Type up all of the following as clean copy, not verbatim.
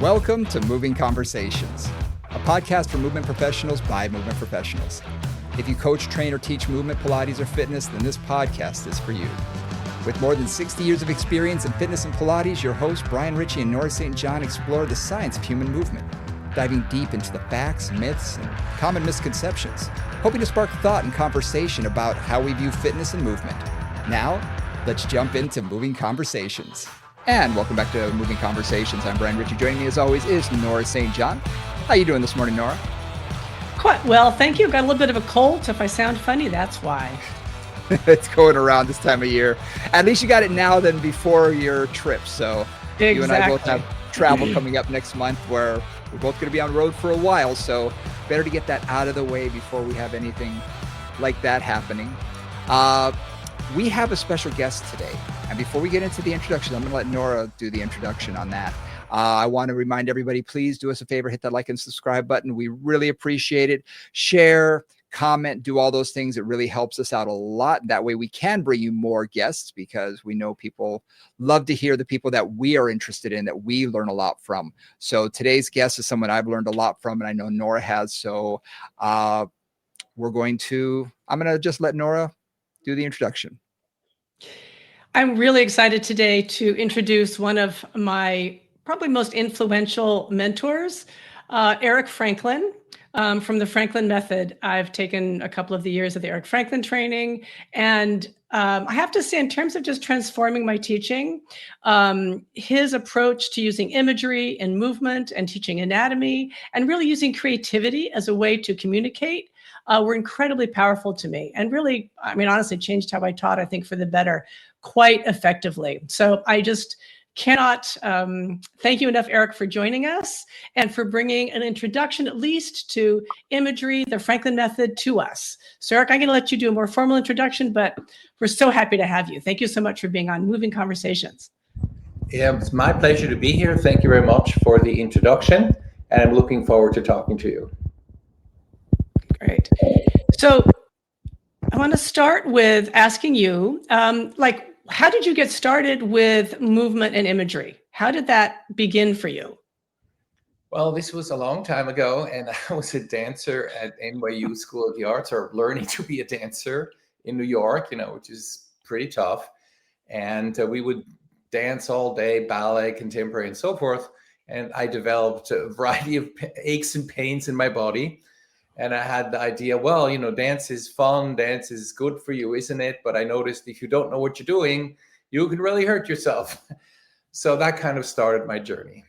Welcome to Moving Conversations, a podcast for movement professionals by movement professionals. If you coach, train, or teach movement, Pilates, or fitness, then this podcast is for you. With more than 60 years of experience in fitness and Pilates, your hosts, Brian Ritchie and Nora St. John, explore the science of human movement, diving deep into the facts, myths, and common misconceptions, hoping to spark thought and conversation about how we view fitness and movement. Now, let's jump into Moving Conversations. And welcome back to Moving Conversations. I'm Brian Ritchie. Joining me as always is Nora St. John. How you doing this morning, Nora? Quite well, thank you. Got a little bit of a cold, so if I sound funny, that's why. It's going around this time of year. At least you got it now than before your trip. So Exactly. You and I both have travel coming up next month where we're both going to be on the road for a while. So better to get that out of the way before we have anything like that happening. We have a special guest today. And before we get into the introduction, I'm going to let Nora do the introduction on that. I want to remind everybody, please do us a favor, hit that like and subscribe button. We really appreciate it. Share, comment, do all those things. It really helps us out a lot. That way we can bring you more guests because we know people love to hear the people that we are interested in, that we learn a lot from. So today's guest is someone I've learned a lot from, and I know Nora has. So I'm going to just let Nora do the introduction. I'm really excited today to introduce one of my probably most influential mentors, Eric Franklin, from the Franklin Method. I've taken a couple of the years of the Eric Franklin training, and I have to say, in terms of just transforming my teaching, his approach to using imagery and movement and teaching anatomy and really using creativity as a way to communicate were incredibly powerful to me, and really, honestly changed how I taught, I think, for the better, quite effectively. So I just cannot thank you enough, Eric, for joining us and for bringing an introduction, at least, to imagery, the Franklin Method, to us. So Eric, I'm going to let you do a more formal introduction, but we're so happy to have you. Thank you so much for being on Moving Conversations. Yeah, it's my pleasure to be here. Thank you very much for the introduction, and I'm looking forward to talking to you. Great. So I want to start with asking you, how did you get started with movement and imagery? How did that begin for you? Well, this was a long time ago, and I was a dancer at NYU School of the Arts, or learning to be a dancer in New York, which is pretty tough. And we would dance all day, ballet, contemporary, and so forth. And I developed a variety of aches and pains in my body. And I had the idea, well, dance is fun, dance is good for you, isn't it? But I noticed if you don't know what you're doing, you can really hurt yourself. So that kind of started my journey.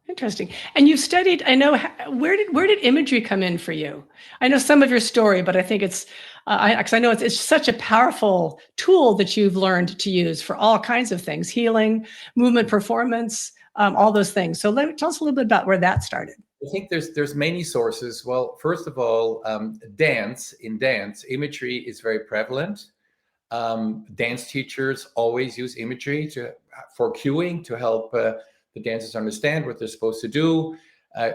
Interesting. And you studied, I know, where did imagery come in for you? I know some of your story, but I think it's, because I know it's such a powerful tool that you've learned to use for all kinds of things, healing, movement, performance, all those things. So tell us a little bit about where that started. I think there's many sources. Well, first of all, dance, imagery is very prevalent. Dance teachers always use imagery for cueing, to help the dancers understand what they're supposed to do.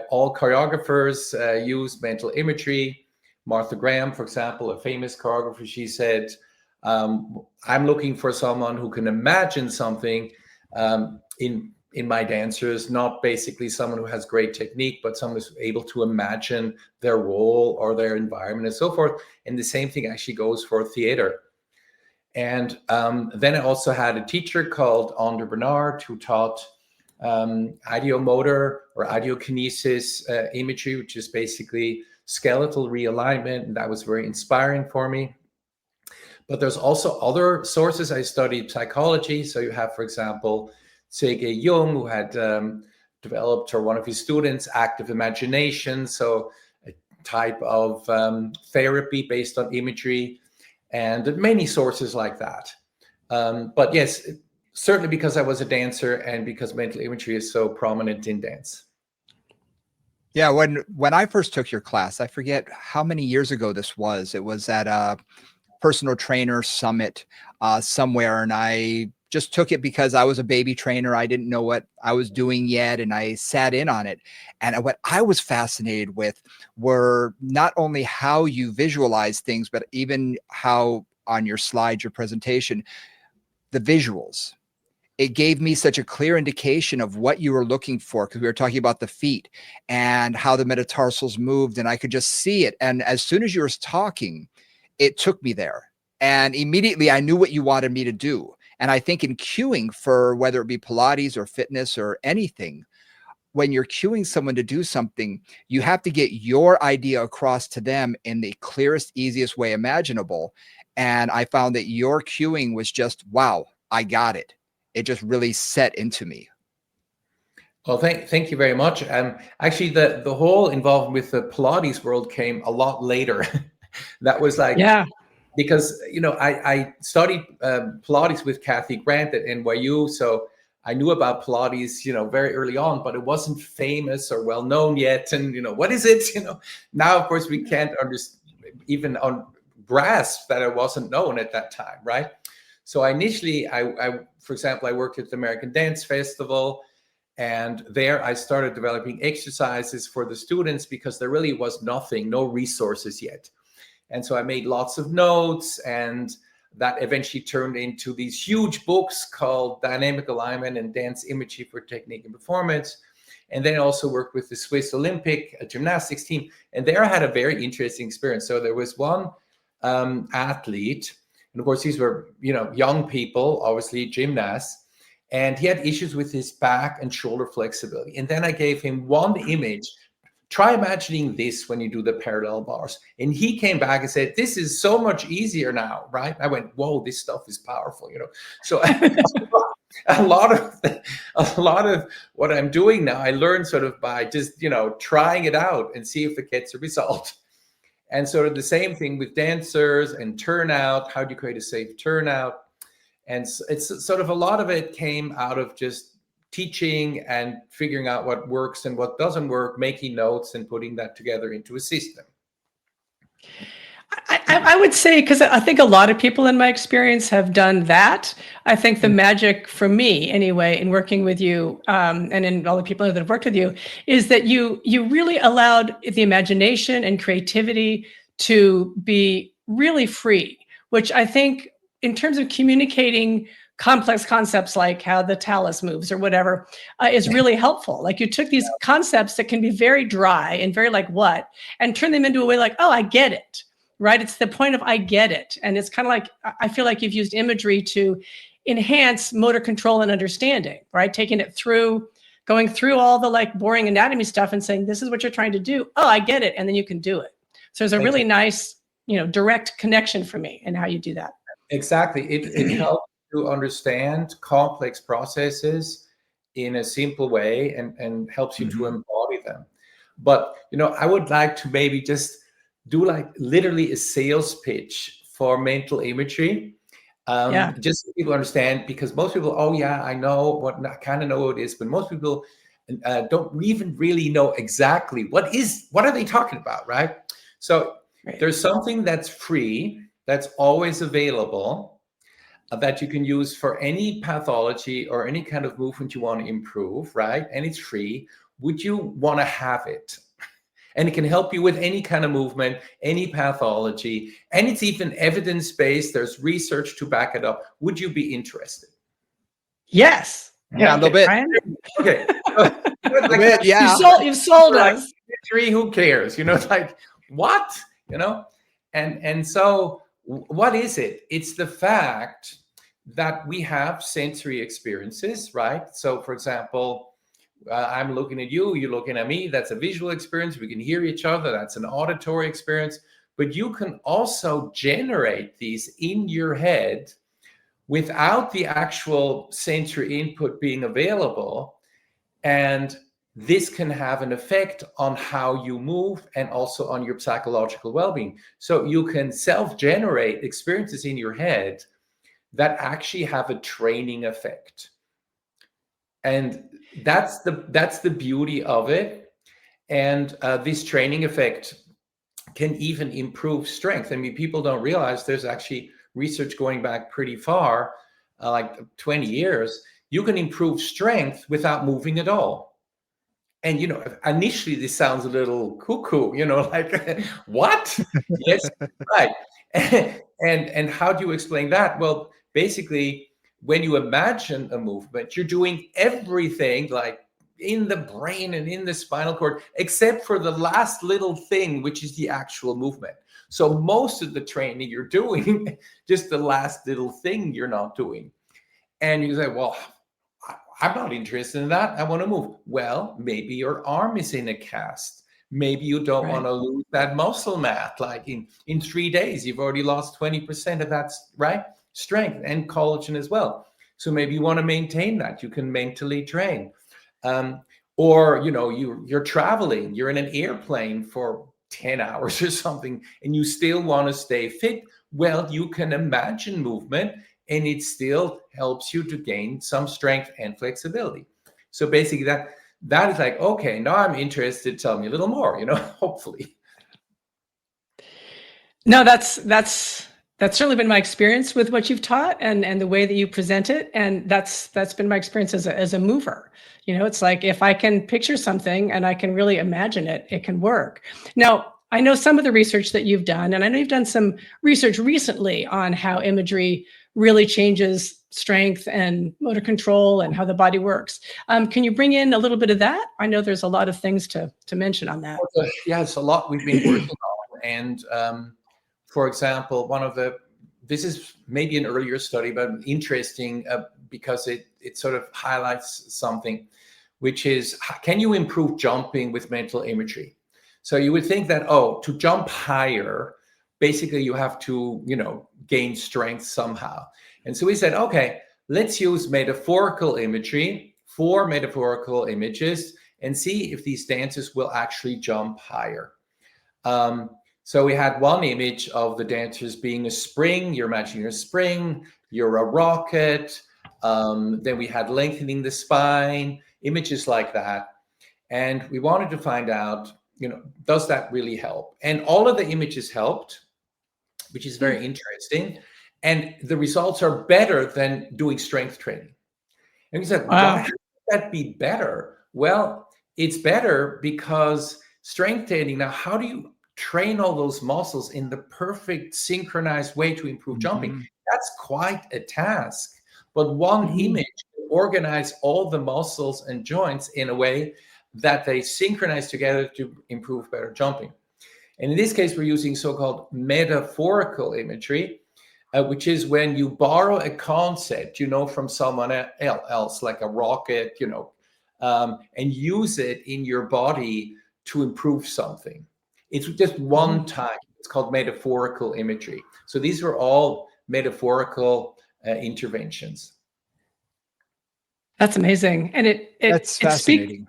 All choreographers use mental imagery. Martha Graham, for example, a famous choreographer, she said, I'm looking for someone who can imagine something in my dancers, not basically someone who has great technique, but someone who's able to imagine their role or their environment and so forth. And the same thing actually goes for theater. And then I also had a teacher called Andre Bernard who taught ideomotor or ideokinesis imagery, which is basically skeletal realignment. And that was very inspiring for me. But there's also other sources. I studied psychology. So you have, for example, C.G. Jung, who had developed, or one of his students, active imagination, so a type of therapy based on imagery, and many sources like that. But yes, certainly because I was a dancer and because mental imagery is so prominent in dance. Yeah, when I first took your class, I forget how many years ago this was. It was at a personal trainer summit somewhere, and I just took it because I was a baby trainer. I didn't know what I was doing yet, and I sat in on it. And what I was fascinated with were not only how you visualize things, but even how on your slide, your presentation, the visuals. it gave me such a clear indication of what you were looking for, because we were talking about the feet and how the metatarsals moved, and I could just see it. And as soon as you were talking, it took me there. And immediately I knew what you wanted me to do. And I think in cueing, for whether it be Pilates or fitness or anything, when you're cueing someone to do something, you have to get your idea across to them in the clearest, easiest way imaginable. And I found that your cueing was just, wow, I got it. It just really set into me. Well, thank you very much. Actually, the whole involvement with the Pilates world came a lot later. That was like, Yeah. because I studied Pilates with Kathy Grant at NYU, so I knew about Pilates very early on, but it wasn't famous or well known yet. And what is it? Now of course we can't even grasp that it wasn't known at that time, right? So initially, for example, I worked at the American Dance Festival, and there I started developing exercises for the students because there really was no resources yet. And so I made lots of notes, and that eventually turned into these huge books called Dynamic Alignment and Dance Imagery for Technique and Performance. And then I also worked with the Swiss Olympic gymnastics team. And there I had a very interesting experience. So there was one athlete, and of course, these were, young people, obviously gymnasts, and he had issues with his back and shoulder flexibility. And then I gave him one image. Try imagining this when you do the parallel bars. And he came back and said, this is so much easier now, right? I went, whoa, this stuff is powerful, So a lot of what I'm doing now, I learned sort of by just, trying it out and see if it gets a result. And sort of the same thing with dancers and turnout. How do you create a safe turnout? And it's sort of a lot of it came out of just teaching and figuring out what works and what doesn't work, making notes and putting that together into a system. I would say, because I think a lot of people in my experience have done that. I think the magic for me, anyway, in working with you and in all the people that have worked with you, is that you really allowed the imagination and creativity to be really free, which I think in terms of communicating complex concepts like how the talus moves or whatever is really helpful. Like you took these concepts that can be very dry and very like what, and turn them into a way like, oh, I get it. Right? It's the point of I get it. And it's kind of like, I feel like you've used imagery to enhance motor control and understanding, right? Taking it through, going through all the like boring anatomy stuff and saying, this is what you're trying to do. Oh, I get it. And then you can do it. So there's a really nice, direct connection for me in how you do that. Exactly. It helps to understand complex processes in a simple way and helps you to embody them. But, I would like to maybe just do like literally a sales pitch for mental imagery. Just so people understand, because most people, oh yeah, I kind of know what it is, but most people don't even really know exactly what are they talking about, right? So there's something that's free, that's always available, that you can use for any pathology or any kind of movement you want to improve, right? And it's free. Would you want to have it? And it can help you with any kind of movement, any pathology, and it's even evidence-based. There's research to back it up. Would you be interested? Yes. Yeah, a little bit. Okay. You've sold us. Who cares? Like what? And so what is it? It's the fact that we have sensory experiences, right? So for example, I'm looking at you, you're looking at me. That's a visual experience. We can hear each other. That's an auditory experience. But you can also generate these in your head without the actual sensory input being available. And this can have an effect on how you move and also on your psychological well-being. So you can self-generate experiences in your head that actually have a training effect. And that's the beauty of it. And this training effect can even improve strength. I mean, people don't realize there's actually research going back pretty far, like 20 years. You can improve strength without moving at all. And, initially this sounds a little cuckoo, like what? Yes, right. And how do you explain that? Well, basically, when you imagine a movement, you're doing everything like in the brain and in the spinal cord, except for the last little thing, which is the actual movement. So most of the training you're doing, just the last little thing you're not doing. And you say, well, I'm not interested in that. I want to move. Well, maybe your arm is in a cast. Maybe you don't want to lose that muscle mass. Like in 3 days, you've already lost 20% of that, right? Strength and collagen as well. So maybe you want to maintain that. You can mentally train. Or, you're traveling, you're in an airplane for 10 hours or something, and you still want to stay fit. Well, you can imagine movement, and it still helps you to gain some strength and flexibility. So basically that is like, okay, now I'm interested. Tell me a little more, hopefully. No, that's certainly been my experience with what you've taught and the way that you present it. And that's been my experience as a mover. It's like, if I can picture something and I can really imagine it, it can work. Now, I know some of the research that you've done, and I know you've done some research recently on how imagery really changes strength and motor control and how the body works. Can you bring in a little bit of that? I know there's a lot of things to mention on that. Yeah, it's a lot we've been working on. And for example, this is maybe an earlier study, but interesting because it sort of highlights something, which is, can you improve jumping with mental imagery? So you would think that, to jump higher, basically you have to, gain strength somehow. And so we said, okay, let's use metaphorical imagery, 4 metaphorical images, and see if these dancers will actually jump higher. So we had one image of the dancers being a spring. You're imagining a spring, you're a rocket. Then we had lengthening the spine, images like that. And we wanted to find out, does that really help? And all of the images helped, which is very interesting. And the results are better than doing strength training. And we said, why would that be better? Well, it's better because strength training, now how do you train all those muscles in the perfect synchronized way to improve jumping? That's quite a task. But one image can organize all the muscles and joints in a way that they synchronize together to improve better jumping. And in this case, we're using so-called metaphorical imagery, which is when you borrow a concept, from someone else, like a rocket, and use it in your body to improve something. It's just one time. It's called metaphorical imagery. So these are all metaphorical interventions. That's amazing. And that's fascinating.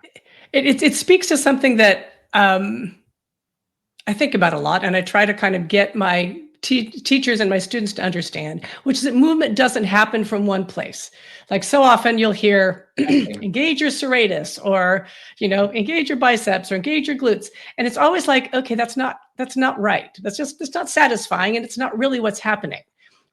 It speaks to something that I think about a lot, and I try to kind of get my teachers and my students to understand, which is that movement doesn't happen from one place. Like, so often you'll hear engage your serratus, or engage your biceps, or engage your glutes, and it's always like, okay, that's not right. It's not satisfying, and it's not really what's happening,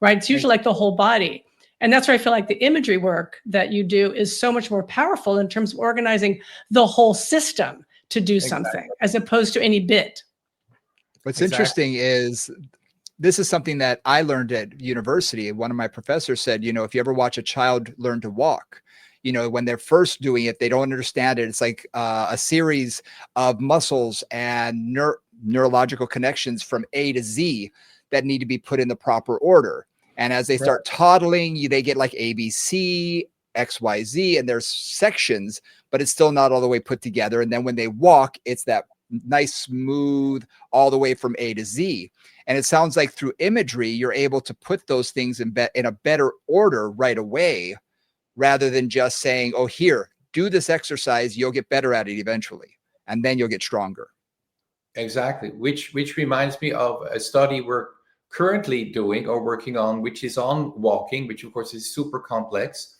right? It's usually like the whole body. And that's where I feel like the imagery work that you do is so much more powerful in terms of organizing the whole system to do something, as opposed to any bit. What's interesting is, this is something that I learned at university. One of my professors said, if you ever watch a child learn to walk, when they're first doing it, they don't understand it. It's like a series of muscles and neurological connections from A to Z that need to be put in the proper order. And as they start toddling, they get like ABC, XYZ, and there's sections, but it's still not all the way put together. And then when they walk, it's that nice, smooth, all the way from A to Z. And it sounds like through imagery, you're able to put those things in a better order right away, rather than just saying, here, do this exercise, you'll get better at it eventually, and then you'll get stronger. Exactly, which reminds me of a study we're currently doing or working on, which is on walking, which of course is super complex.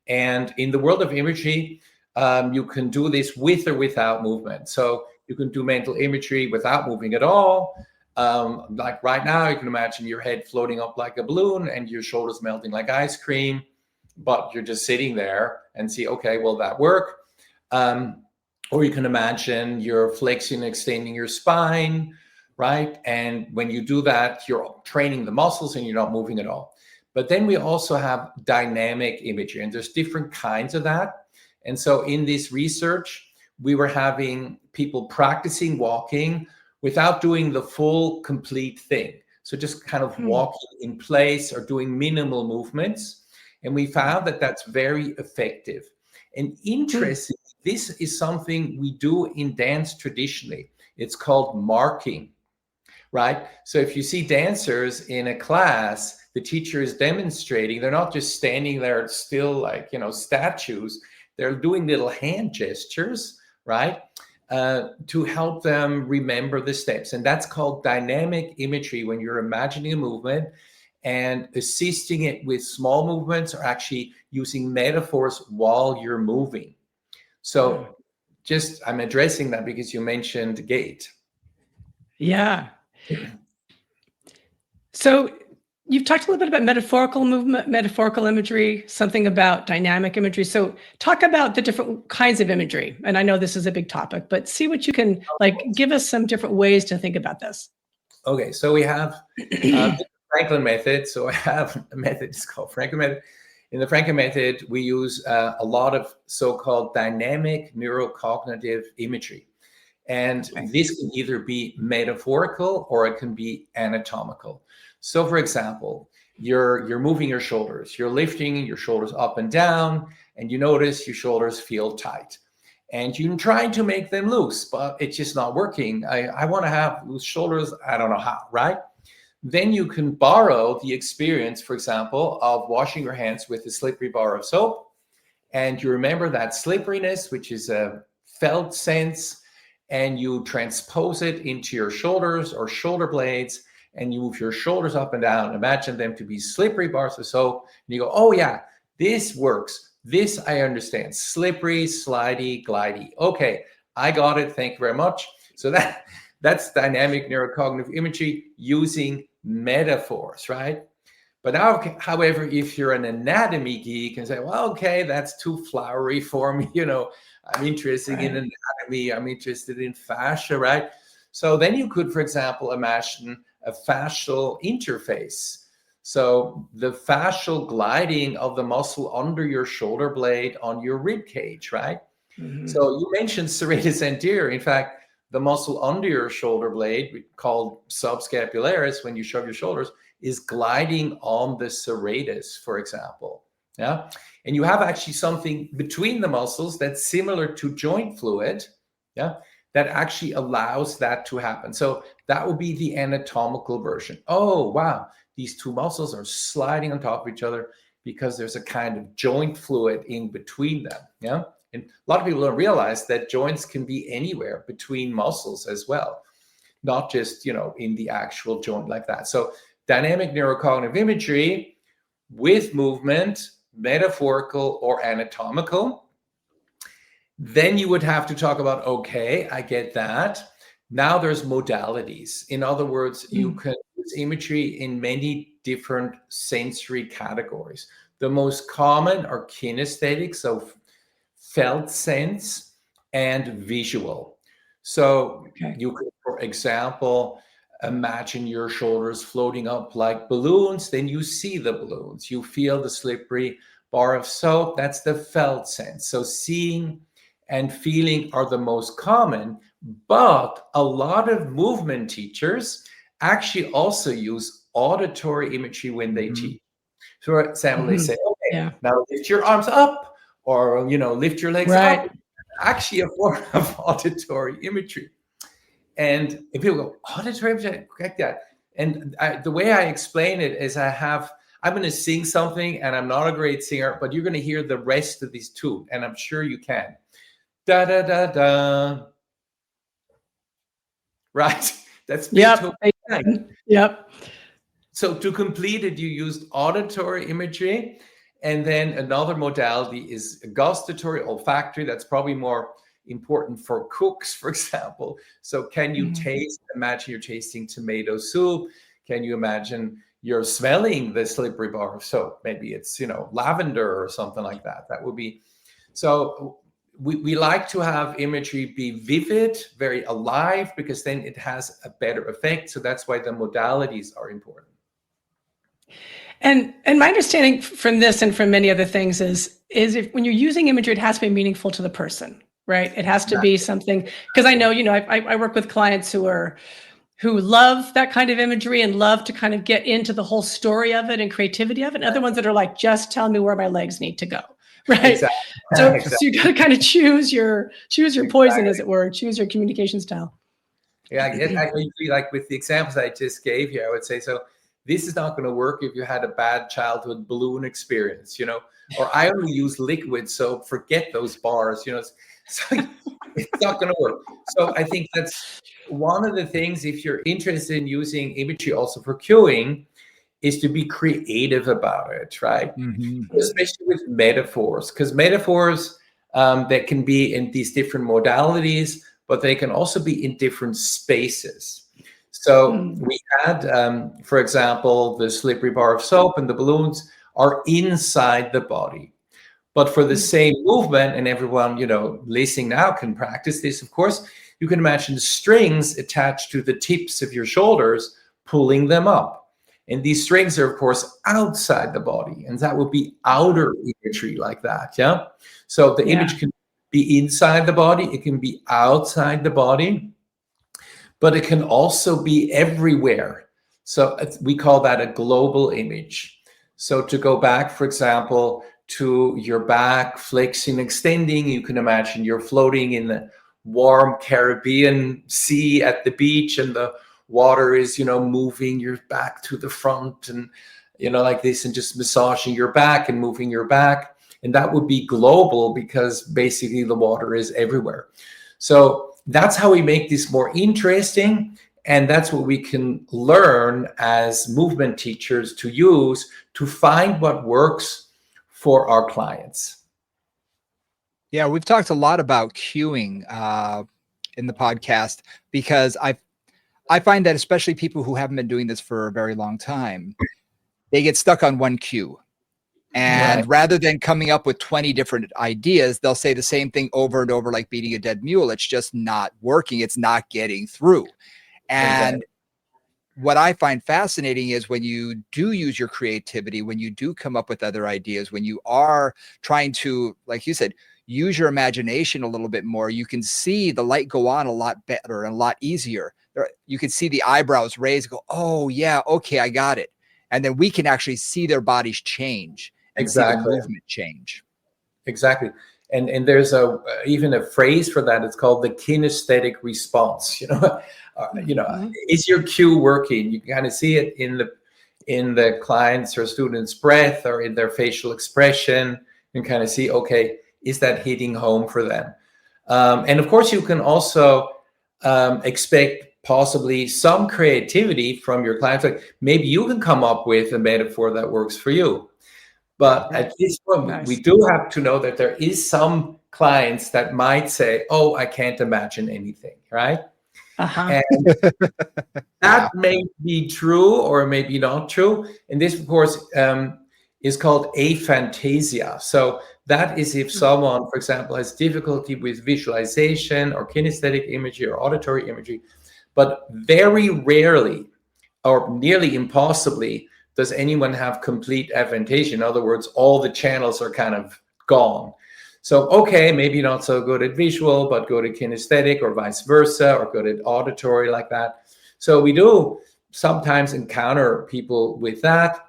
And in the world of imagery, you can do this with or without movement. So you can do mental imagery without moving at all. Like right now, you can imagine your head floating up like a balloon and your shoulders melting like ice cream, but you're just sitting there and see, okay, will that work? Or you can imagine you're flexing and extending your spine, right? And when you do that, you're training the muscles and you're not moving at all. But then we also have dynamic imagery, and there's different kinds of that. And so in this research, we were having people practicing walking without doing the full, complete thing. So just kind of walking in place or doing minimal movements. And we found that that's very effective. And interestingly, this is something we do in dance traditionally. It's called marking, right? So if you see dancers in a class, the teacher is demonstrating, they're not just standing there still like, statues. They're doing little hand gestures, right? To help them remember the steps. And that's called dynamic imagery, when you're imagining a movement and assisting it with small movements, or actually using metaphors while you're moving. So just, I'm addressing that because you mentioned gait. Yeah. So you've talked a little bit about metaphorical movement, metaphorical imagery, something about dynamic imagery. So talk about the different kinds of imagery. And I know this is a big topic, but see what you can, give us some different ways to think about this. Okay, so we have the Franklin method. So I have a method, it's called Franklin method. In the Franklin method, we use a lot of so-called dynamic neurocognitive imagery. And this can either be metaphorical or it can be anatomical. So for example, you're moving your shoulders, you're lifting your shoulders up and down, and you notice your shoulders feel tight. And you're trying to make them loose, but it's just not working. I want to have loose shoulders. I don't know how, right? Then you can borrow the experience, for example, of washing your hands with a slippery bar of soap. And you remember that slipperiness, which is a felt sense, and you transpose it into your shoulders or shoulder blades, and you move your shoulders up and down. Imagine them to be slippery bars of soap. And you go, oh yeah, this works. This I understand. Slippery, slidey, glidey. Okay, I got it. Thank you very much. So that's dynamic neurocognitive imagery using metaphors, right? But now, however, if you're an anatomy geek and say, well, okay, that's too flowery for me, I'm interested in anatomy, I'm interested in fascia, right? So then you could, for example, imagine a fascial interface. So the fascial gliding of the muscle under your shoulder blade on your rib cage, right? So you mentioned serratus anterior. In fact, the muscle under your shoulder blade, called subscapularis, when you shove your shoulders, is gliding on the serratus, for example. Yeah. And you have actually something between the muscles that's similar to joint fluid. Yeah. That actually allows that to happen. So that would be the anatomical version. Oh, wow. These two muscles are sliding on top of each other because there's a kind of joint fluid in between them. Yeah. And a lot of people don't realize that joints can be anywhere between muscles as well, not just, in the actual joint like that. So dynamic neurocognitive imagery with movement, metaphorical or anatomical. Then you would have to talk about, okay, I get that. Now there's modalities. In other words, you can use imagery in many different sensory categories. The most common are kinesthetic, so felt sense, and visual. So you could, for example, imagine your shoulders floating up like balloons. Then you see the balloons. You feel the slippery bar of soap. That's the felt sense. So seeing and feeling are the most common, but a lot of movement teachers actually also use auditory imagery when they teach. So for example, they say, okay, now lift your arms up, or, lift your legs up. Actually a form of auditory imagery. And if people go, auditory imagery, correct that. And the way I explain it is I'm going to sing something, and I'm not a great singer, but you're going to hear the rest of these two, and I'm sure you can. Da da da da. Right? That's Beethoven. Yep. So to complete it, you used auditory imagery, and then another modality is gustatory, olfactory. That's probably more important for cooks, for example. So can you taste? Imagine you're tasting tomato soup. Can you imagine you're smelling the slippery bar of soap? Maybe it's lavender or something like that. That would be so. We like to have imagery be vivid, very alive, because then it has a better effect. So that's why the modalities are important. And my understanding from this and from many other things is if when you're using imagery, it has to be meaningful to the person, right? It has to be something, because I know, I work with clients who love that kind of imagery and love to kind of get into the whole story of it and creativity of it. And other ones that are like, just tell me where my legs need to go, right? Exactly. So, Exactly. so you got to kind of choose your poison, as it were, choose your communication style. Yeah, I agree. Like with the examples I just gave you, I would say, so this is not going to work if you had a bad childhood balloon experience, or I only use liquid, so forget those bars, so it's not going to work. So I think that's one of the things, if you're interested in using imagery also for cueing, is to be creative about it, right? Especially with metaphors, because metaphors, that can be in these different modalities, but they can also be in different spaces. So we had, for example, the slippery bar of soap and the balloons are inside the body. But for the same movement, and everyone, listening now can practice this, of course, you can imagine strings attached to the tips of your shoulders, pulling them up. And these strings are, of course, outside the body. And that would be outer imagery like that, yeah? So the image can be inside the body, it can be outside the body, but it can also be everywhere. So we call that a global image. So to go back, for example, to your back flexing, extending, you can imagine you're floating in the warm Caribbean Sea at the beach, and the water is, moving your back to the front, and, like this, and just massaging your back and moving your back. And that would be global, because basically the water is everywhere. So that's how we make this more interesting. And that's what we can learn as movement teachers to use to find what works for our clients. Yeah, we've talked a lot about cueing in the podcast, because I find that especially people who haven't been doing this for a very long time, they get stuck on one cue. And rather than coming up with 20 different ideas, they'll say the same thing over and over, like beating a dead mule. It's just not working. It's not getting through. And what I find fascinating is when you do use your creativity, when you do come up with other ideas, when you are trying to, like you said, use your imagination a little bit more, you can see the light go on a lot better and a lot easier. You can see the eyebrows raise, go, oh yeah, okay, I got it. And then we can actually see their bodies change and see the movement change. Exactly. And there's even a phrase for that. It's called the kinesthetic response. Is your cue working? You can kind of see it in the client's or student's breath or in their facial expression. You can kind of see, okay, is that hitting home for them? And of course, you can also expect possibly some creativity from your clients. Like maybe you can come up with a metaphor that works for you. But at this point, we do have to know that there is some clients that might say, oh, I can't imagine anything, right? And that may be true or maybe not true. And this, of course, is called aphantasia. So that is if someone, for example, has difficulty with visualization or kinesthetic imagery or auditory imagery, but very rarely or nearly impossibly does anyone have complete aphantasia. In other words, all the channels are kind of gone. So, okay, maybe not so good at visual, but good at kinesthetic or vice versa, or good at auditory like that. So we do sometimes encounter people with that,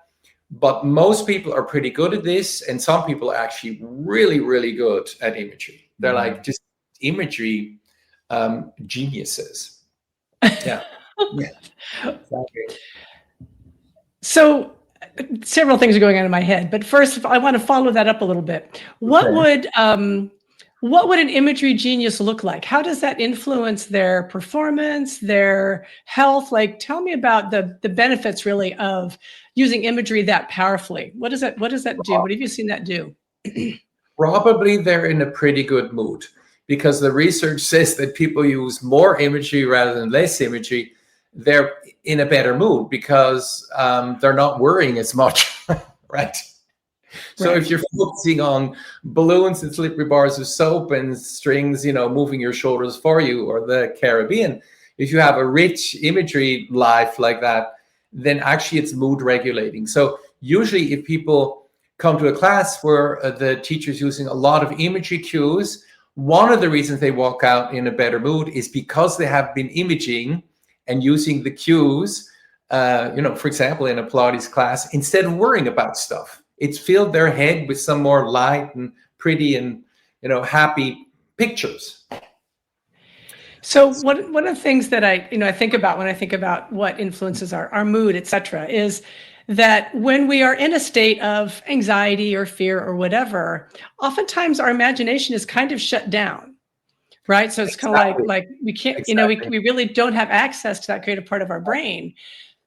but most people are pretty good at this. And some people are actually really, really good at imagery. They're like just imagery geniuses. Yeah. Exactly. So several things are going on in my head, but first I want to follow that up a little bit. What would an imagery genius look like? How does that influence their performance, their health? Like, tell me about the benefits really of using imagery that powerfully. What does that do? What have you seen that do? Probably they're in a pretty good mood, because the research says that people use more imagery rather than less imagery. They're in a better mood because they're not worrying as much, right? So if you're focusing on balloons and slippery bars of soap and strings, moving your shoulders for you, or the Caribbean, if you have a rich imagery life like that, then actually it's mood regulating. So usually if people come to a class where the teacher's using a lot of imagery cues, one of the reasons they walk out in a better mood is because they have been imaging and using the cues, for example, in a Pilates class, instead of worrying about stuff. It's filled their head with some more light and pretty and, happy pictures. So one of the things that I think about when I think about what influences our mood, et cetera, is that when we are in a state of anxiety or fear or whatever, oftentimes our imagination is kind of shut down, right? So it's kind of like we can't, we really don't have access to that creative part of our brain.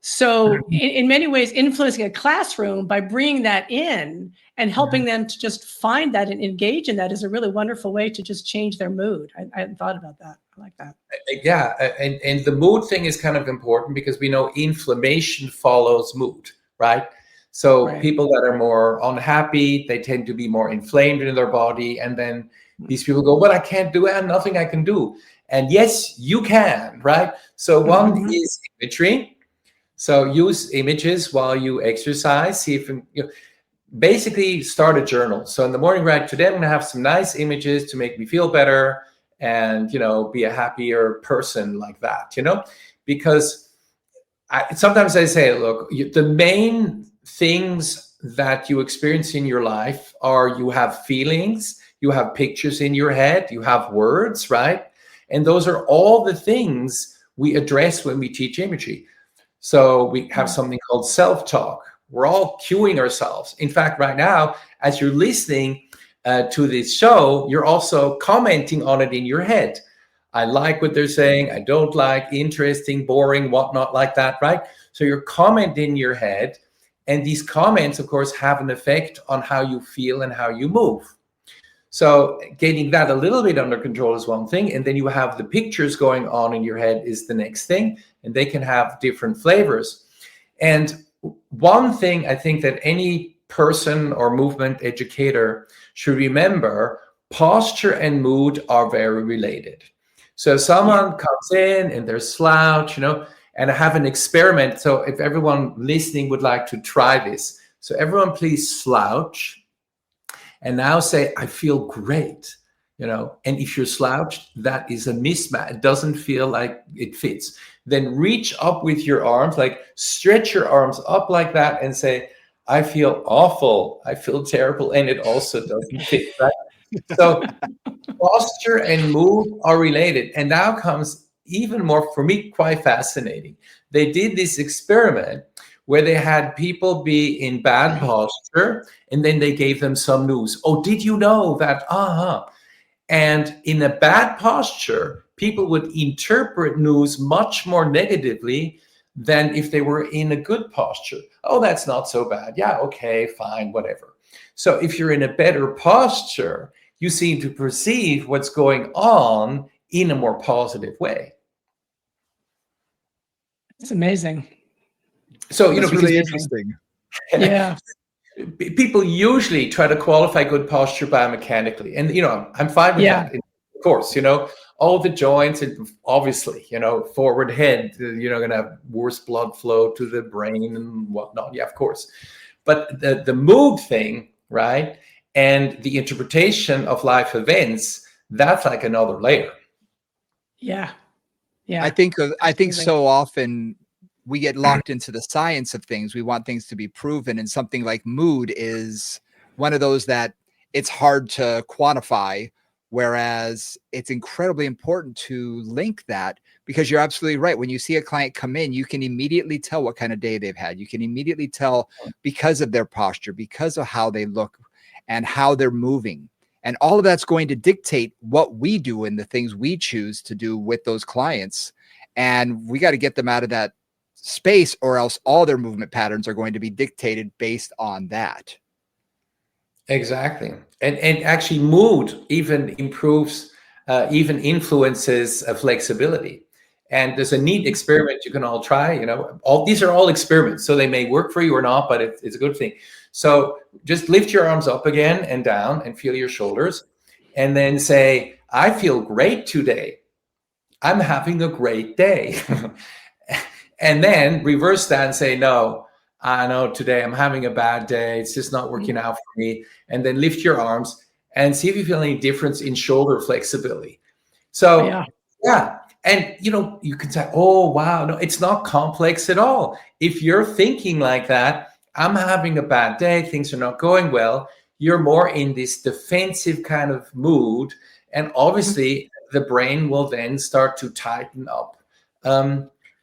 So in many ways, influencing a classroom by bringing that in and helping them to just find that and engage in that is a really wonderful way to just change their mood. I hadn't thought about that. I like that. Yeah, and the mood thing is kind of important because we know inflammation follows mood, right? So people that are more unhappy, they tend to be more inflamed in their body. And then these people go, well, I can't do it, nothing I can do. And yes, you can, right? So one is imagery. So use images while you exercise. See if basically start a journal. So in the morning, right, today I'm going to have some nice images to make me feel better and, be a happier person like that, because sometimes I say, look, the main things that you experience in your life are you have feelings, you have pictures in your head, you have words, right? And those are all the things we address when we teach imagery. So we have something called self-talk. We're all cueing ourselves. In fact, right now, as you're listening to this show, you're also commenting on it in your head. I like what they're saying. I don't like, interesting, boring, whatnot, like that, right? So you're commenting in your head. And these comments, of course, have an effect on how you feel and how you move. So getting that a little bit under control is one thing. And then you have the pictures going on in your head is the next thing. And they can have different flavors. And one thing I think that any person or movement educator should remember, posture and mood are very related. So someone comes in and they're slouched, and I have an experiment. So if everyone listening would like to try this. So everyone please slouch. And now say, I feel great, and if you're slouched, that is a mismatch. It doesn't feel like it fits. Then reach up with your arms, like stretch your arms up like that and say, I feel awful. I feel terrible. And it also doesn't fit, right? So posture and mood are related. And now comes even more, for me, quite fascinating. They did this experiment where they had people be in bad posture, and then they gave them some news. Oh, did you know that? And in a bad posture, people would interpret news much more negatively than if they were in a good posture. Oh, that's not so bad. Yeah, okay, fine, whatever. So if you're in a better posture, you seem to perceive what's going on in a more positive way. It's amazing. So, it's really interesting. Yeah. People usually try to qualify good posture biomechanically. And, I'm fine with that, of course, all the joints and obviously, forward head, going to have worse blood flow to the brain and whatnot. Yeah, of course. But the mood thing, right? And the interpretation of life events, that's like another layer. Yeah. Yeah. I think so often we get locked into the science of things. We want things to be proven. And something like mood is one of those that it's hard to quantify, whereas it's incredibly important to link that, because you're absolutely right. When you see a client come in, you can immediately tell what kind of day they've had. You can immediately tell because of their posture, because of how they look and how they're moving. And all of that's going to dictate what we do and the things we choose to do with those clients. And we got to get them out of that space, or else all their movement patterns are going to be dictated based on that. Exactly. And actually mood even improves, even influences flexibility. And there's a neat experiment you can all try, all these are all experiments. So they may work for you or not, but it's a good thing. So just lift your arms up again and down and feel your shoulders. And then say, I feel great today. I'm having a great day. And then reverse that and say, no, I know today I'm having a bad day. It's just not working out for me. And then lift your arms and see if you feel any difference in shoulder flexibility. So, yeah. And, you can say, oh, wow, no, it's not complex at all. If you're thinking like that, I'm having a bad day, things are not going well, you're more in this defensive kind of mood. And obviously, the brain will then start to tighten up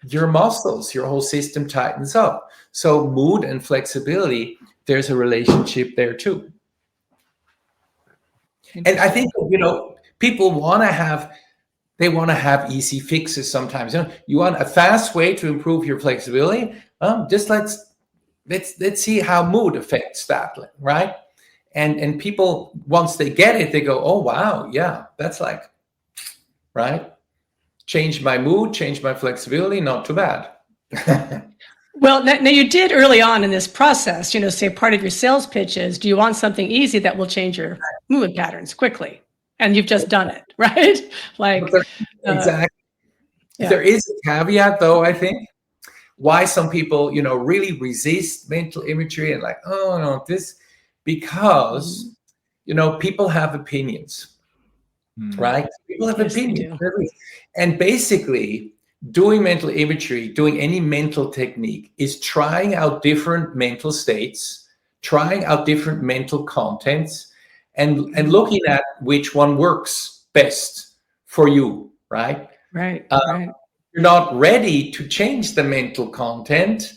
your muscles, your whole system tightens up. So mood and flexibility, there's a relationship there too. And I think, people want to have easy fixes sometimes. You want a fast way to improve your flexibility. Just let's see how mood affects that, right? And people, once they get it, they go, oh wow, yeah, that's like, right? Change my mood, change my flexibility, not too bad. Well, now you did early on in this process, say part of your sales pitch is, do you want something easy that will change your movement patterns quickly? And you've just done it, right? Exactly. There is a caveat, though, I think, why some people, really resist mental imagery and oh, no, this, because, people have opinions, right? People have opinions. And basically, doing mental imagery, doing any mental technique is trying out different mental states, trying out different mental contents, and looking at which one works best for you, right? Right. You're not ready to change the mental content,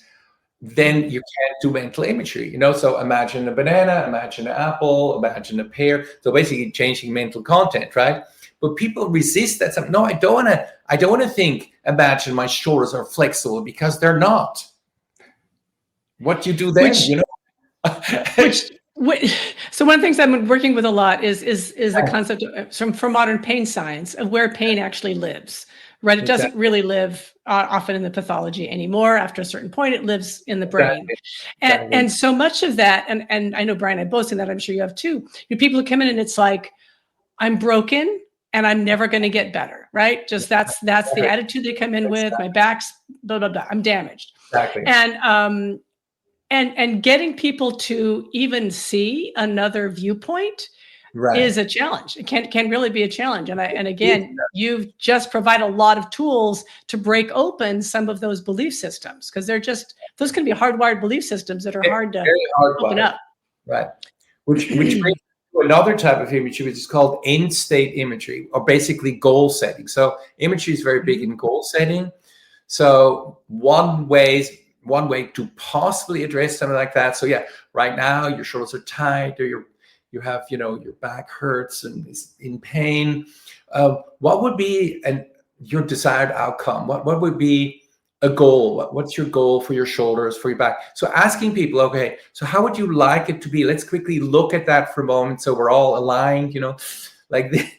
then you can't do mental imagery. So imagine a banana, imagine an apple, imagine a pear. So basically changing mental content, right? But people resist that. No, I don't want to think, imagine my shoulders are flexible, because they're not. What you do then, So one of the things I'm working with a lot is the concept from modern pain science of where pain actually lives, right? It doesn't really live often in the pathology anymore. After a certain point, it lives in the brain. And so much of that, and I know Brian, I boast in that, I'm sure you have too. People who come in and it's like, I'm broken and I'm never going to get better, right? Just that's the attitude they come in with. My back's blah, blah, blah. I'm damaged. Exactly. And getting people to even see another viewpoint is a challenge. It can really be a challenge. And again, you've just provided a lot of tools to break open some of those belief systems, because those can be hardwired belief systems that are hard to open up. Right. Which brings to another type of imagery, which is called end state imagery, or basically goal setting. So imagery is very big in goal setting. So one way to possibly address something like that. So yeah, right now your shoulders are tight, or you have, your back hurts and is in pain. What would be your desired outcome? What would be a goal? What's your goal for your shoulders, for your back? So asking people, okay, so how would you like it to be? Let's quickly look at that for a moment, so we're all aligned, like this.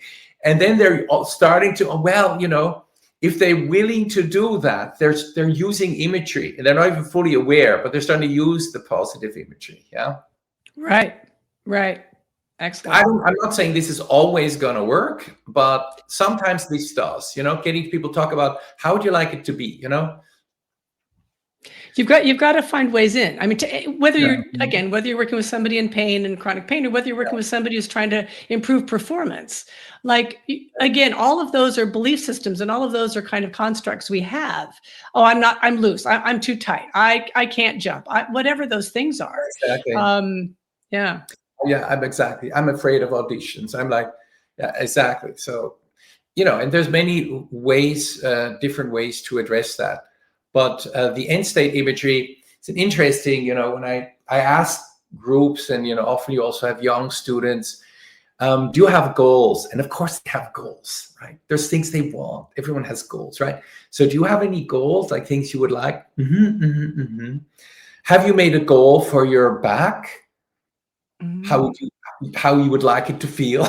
And then they're all starting to, if they're willing to do that, they're using imagery, and they're not even fully aware, but they're starting to use the positive imagery. Yeah. Right. Excellent. I'm not saying this is always going to work, but sometimes this does. Getting people to talk about how would you like it to be. You've got to find ways in. I mean, whether you're working with somebody in pain and chronic pain, or whether you're working with somebody who's trying to improve performance, again, all of those are belief systems, and all of those are kind of constructs we have. Oh, I'm loose. I'm too tight. I can't jump. Whatever those things are. Exactly. Yeah. Yeah, I'm afraid of auditions. I'm like, yeah, exactly. So, and there's many ways, different ways to address that. But the end state imagery, it's an interesting, when I ask groups, and, often you also have young students, do you have goals? And of course they have goals, right? There's things they want. Everyone has goals, right? So do you have any goals, like things you would like? Have you made a goal for your back? How you would like it to feel,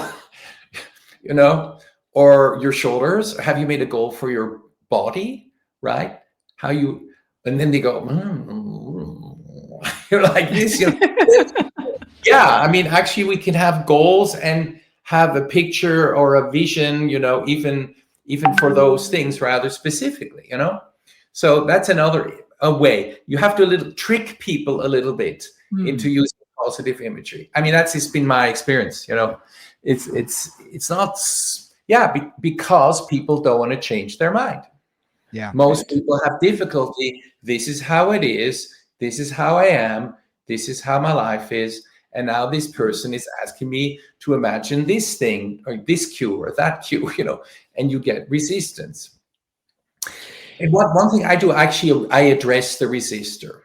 or your shoulders? Have you made a goal for your body, right? And then they go, you're like this. Yeah, I mean, actually, we can have goals and have a picture or a vision, even for those things rather specifically, So that's another a way. You have to trick people a little bit into using positive imagery. I mean, that's just been my experience. It's not, because people don't want to change their mind. Yeah. Most people have difficulty. This is how it is. This is how I am. This is how my life is. And now this person is asking me to imagine this thing or this cue or that cue, and you get resistance. And one thing I do, actually, I address the resistor,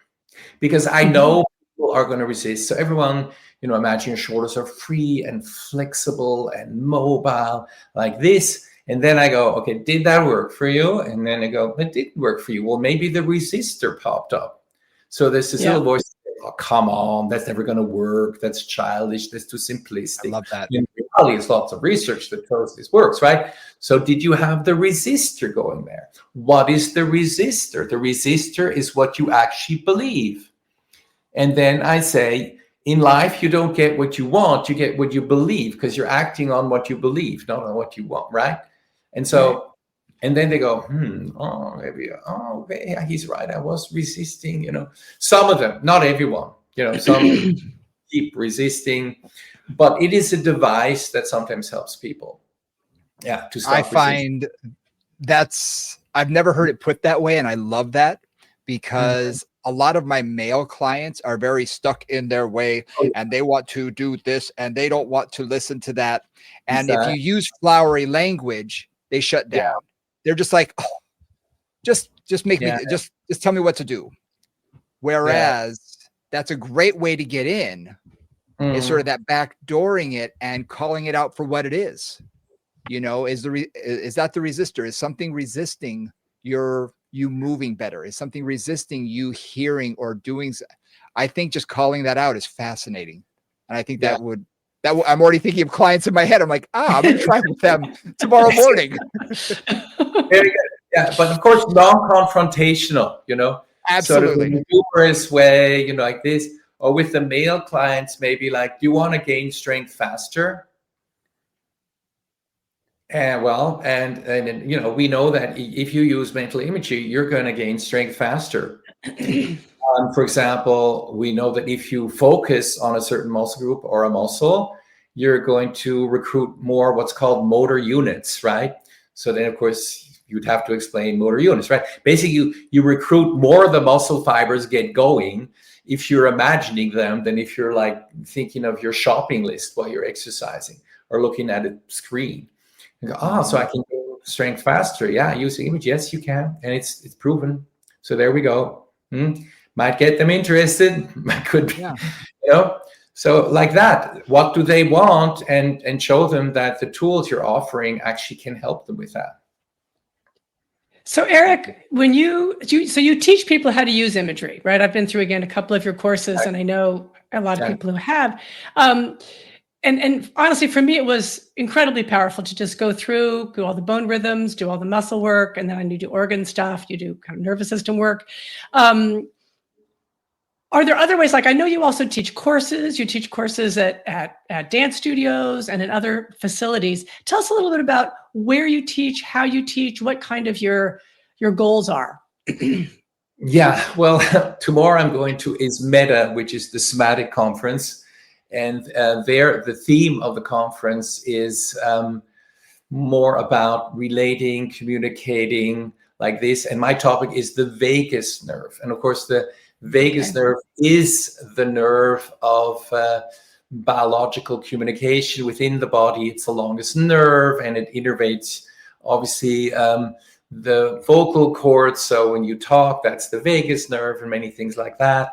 because I know people are going to resist. So everyone, imagine your shoulders are free and flexible and mobile like this. And then I go, okay, did that work for you? And then I go, it didn't work for you. Well, maybe the resistor popped up. So there's this little voice, oh, come on, that's never going to work. That's childish. That's too simplistic. I love that. In reality, there's lots of research that shows this works, right? So did you have the resistor going there? What is the resistor? The resistor is what you actually believe. And then I say, in life, you don't get what you want, you get what you believe, because you're acting on what you believe, not on what you want, right? And so, and then they go, okay, he's right. I was resisting, Some of them, not everyone, some keep resisting, but it is a device that sometimes helps people. Yeah, to stop find I've never heard it put that way, and I love that, because a lot of my male clients are very stuck in their way, and they want to do this and they don't want to listen to that. And if you use flowery language, they shut down. Yeah. They're just like, oh, just make me, just tell me what to do. Whereas that's a great way to get in. Is sort of that backdooring it and calling it out for what it is. Is that the resistor? Is something resisting you moving better? Is something resisting you hearing or doing? I think just calling that out is fascinating. And I think that would I'm already thinking of clients in my head. I'm like, I'm going to try with them tomorrow morning. Very good. Yeah. But of course, non-confrontational, Absolutely. Sort of a humorous way, like this. Or with the male clients, maybe like, do you want to gain strength faster? And we know that if you use mental imagery, you're going to gain strength faster. For example, we know that if you focus on a certain muscle group or a muscle, you're going to recruit more what's called motor units, right? So then, of course, you'd have to explain motor units, right? Basically, you recruit more of the muscle fibers get going if you're imagining them than if you're like thinking of your shopping list while you're exercising or looking at a screen. You go, so I can gain strength faster. Yeah, using image. Yes, you can. And it's proven. So there we go. Might get them interested. Could be, So like that, what do they want? And show them that the tools you're offering actually can help them with that. So Eric, when you teach people how to use imagery, right? I've been through, again, a couple of your courses, and I know a lot of people who have. And honestly, for me, it was incredibly powerful to just go through, do all the bone rhythms, do all the muscle work, and then you do organ stuff, you do kind of nervous system work. Are there other ways? Like, I know you also teach courses. You teach courses at dance studios and in other facilities. Tell us a little bit about where you teach, how you teach, what kind of your goals are. Yeah, well, tomorrow I'm going to ISMETA, which is the somatic conference. And there, the theme of the conference is more about relating, communicating like this. And my topic is the vagus nerve. And of course, the vagus nerve is the nerve of biological communication within the body. It's the longest nerve, and it innervates, obviously, the vocal cords. So when you talk, that's the vagus nerve, and many things like that.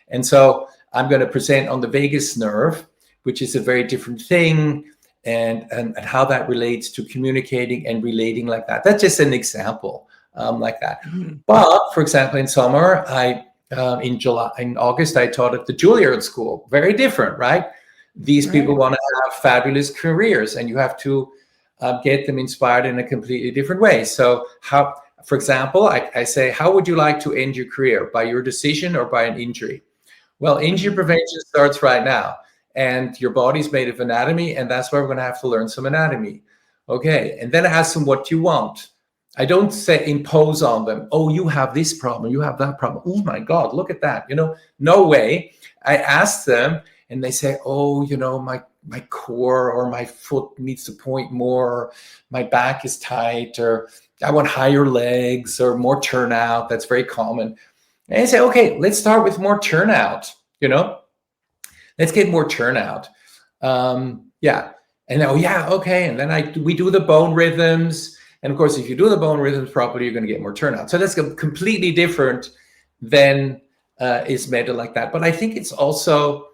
And so I'm going to present on the vagus nerve, which is a very different thing, and how that relates to communicating and relating like that. That's just an example like that. Mm-hmm. But for example, in summer, in August, I taught at the Juilliard School. Very different, right? These people want to have fabulous careers, and you have to get them inspired in a completely different way. So how, for example, I say, how would you like to end your career? By your decision or by an injury? Well, injury prevention starts right now, and your body's made of anatomy, and that's why we're going to have to learn some anatomy. Okay, and then I ask them what you want. I don't say impose on them, oh, you have this problem, you have that problem. Oh my God, look at that. No way. I ask them and they say, oh, my core or my foot needs to point more, my back is tight, or I want higher legs or more turnout. That's very common. And I say, okay, let's start with more turnout, let's get more turnout. Yeah. And oh yeah, okay. And then we do the bone rhythms. And of course, if you do the bone rhythms properly, you're going to get more turnout. So that's completely different than is meta like that. But I think it's also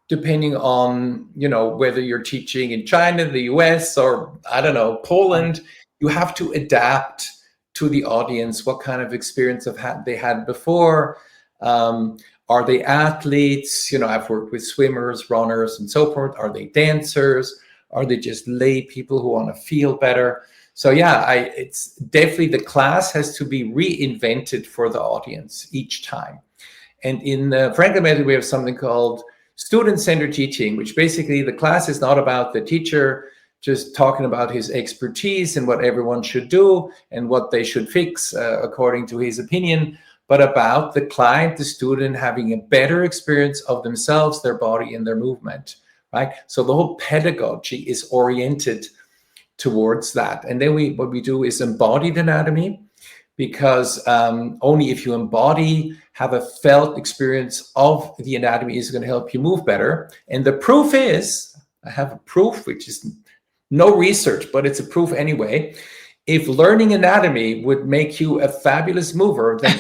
depending on, whether you're teaching in China, the US, or I don't know, Poland, you have to adapt to the audience. What kind of experience they had before? Are they athletes? I've worked with swimmers, runners, and so forth. Are they dancers? Are they just lay people who want to feel better? So yeah, it's definitely the class has to be reinvented for the audience each time. And in Franklin Method, we have something called student-centered teaching, which basically the class is not about the teacher just talking about his expertise and what everyone should do and what they should fix according to his opinion, but about the client, the student having a better experience of themselves, their body, and their movement, right? So the whole pedagogy is oriented towards that. And then what we do is embodied anatomy, because only if you have a felt experience of the anatomy is going to help you move better. And the proof is, I have a proof, which is no research, but it's a proof anyway. If learning anatomy would make you a fabulous mover, then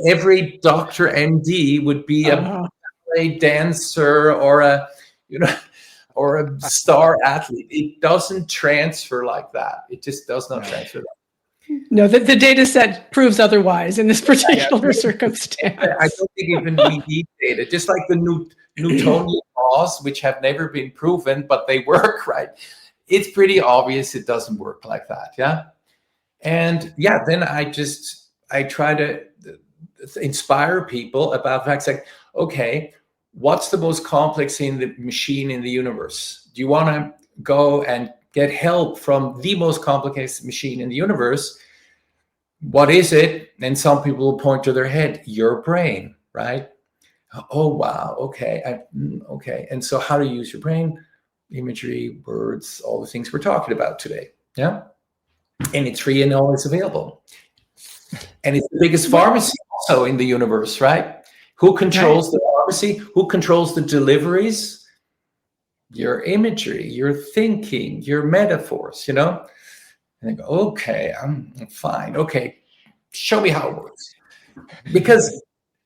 every doctor MD would be a ballet dancer or a star athlete. It doesn't transfer like that. It just does not transfer that. No, the data set proves otherwise in this particular circumstance. I don't think even we need data. Just like the Newtonian laws, which have never been proven, but they work, right? It's pretty obvious it doesn't work like that, yeah? And yeah, then I try to inspire people about the fact like, okay, what's the most complex in the machine in the universe? Do you want to go and get help from the most complex machine in the universe? What is it? And some people will point to their head, your brain, right? Oh, wow. Okay. Okay. And so how do you use your brain? Imagery, words, all the things we're talking about today. Yeah. And it's free and always available. And it's the biggest pharmacy also in the universe, right? Who controls the pharmacy? Who controls the deliveries? Your imagery, your thinking, your metaphors, And they go, okay, I'm fine. Okay, show me how it works. Because,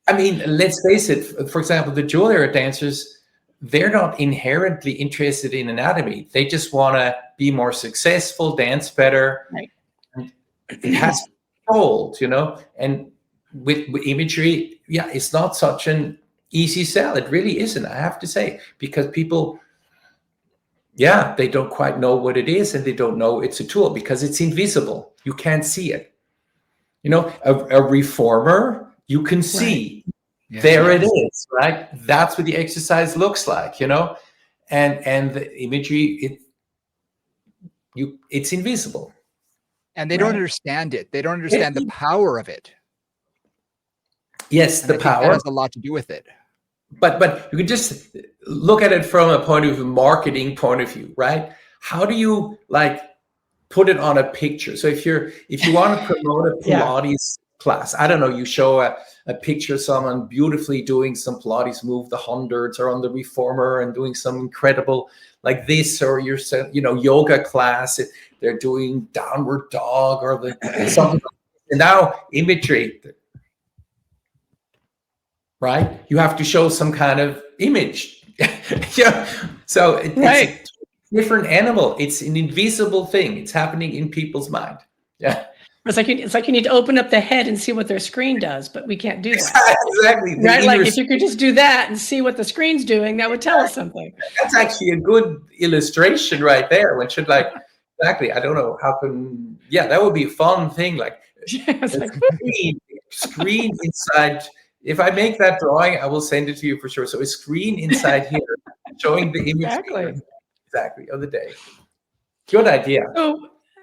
let's face it, for example, the Juilliard dancers, they're not inherently interested in anatomy. They just want to be more successful, dance better. Right. And it has to be told, And with imagery, yeah, it's not such an easy sell. It really isn't, I have to say, because people... yeah, they don't quite know what it is, and they don't know it's a tool because it's invisible. You can't see it. A reformer, you can see. Yeah. There it is, right? That's what the exercise looks like, and the imagery, it's invisible. And they don't understand it. They don't understand the power of it. Yes, and the power that has a lot to do with it. But you can just look at it from a point of view, marketing point of view, right? How do you put it on a picture? So if you want to promote a Pilates class, I don't know, you show a picture of someone beautifully doing some Pilates move, the hundreds, or on the reformer and doing some incredible like this, or your yoga class, they're doing downward dog or something. And now imagery. Right? You have to show some kind of image. So it's a different animal. It's an invisible thing. It's happening in people's mind. Yeah. It's like you need to open up the head and see what their screen does, but we can't do that. Exactly. Right? Like if you could just do that and see what the screen's doing, that would tell us something. That's actually a good illustration right there. Which should exactly. I don't know how can. Yeah, that would be a fun thing. Screen inside. If I make that drawing, I will send it to you for sure. So a screen inside here showing the image exactly of the day. Good idea.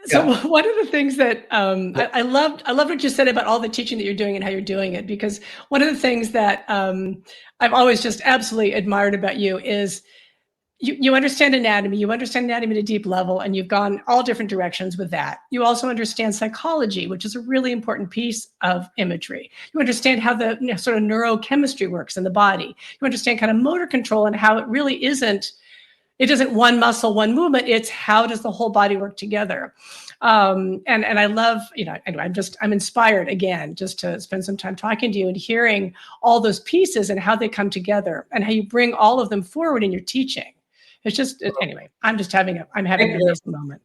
So Yeah. one of the things that I loved what you said about all the teaching that you're doing and how you're doing it, because one of the things that I've always just absolutely admired about you is you understand anatomy, at a deep level, and you've gone all different directions with that. You also understand psychology, which is a really important piece of imagery. You understand how the sort of neurochemistry works in the body. You understand kind of motor control and how it really isn't one muscle, one movement. It's how does the whole body work together? And I love, anyway, I'm inspired again, just to spend some time talking to you and hearing all those pieces and how they come together and how you bring all of them forward in your teaching. It's just, anyway, I'm having an amazing moment.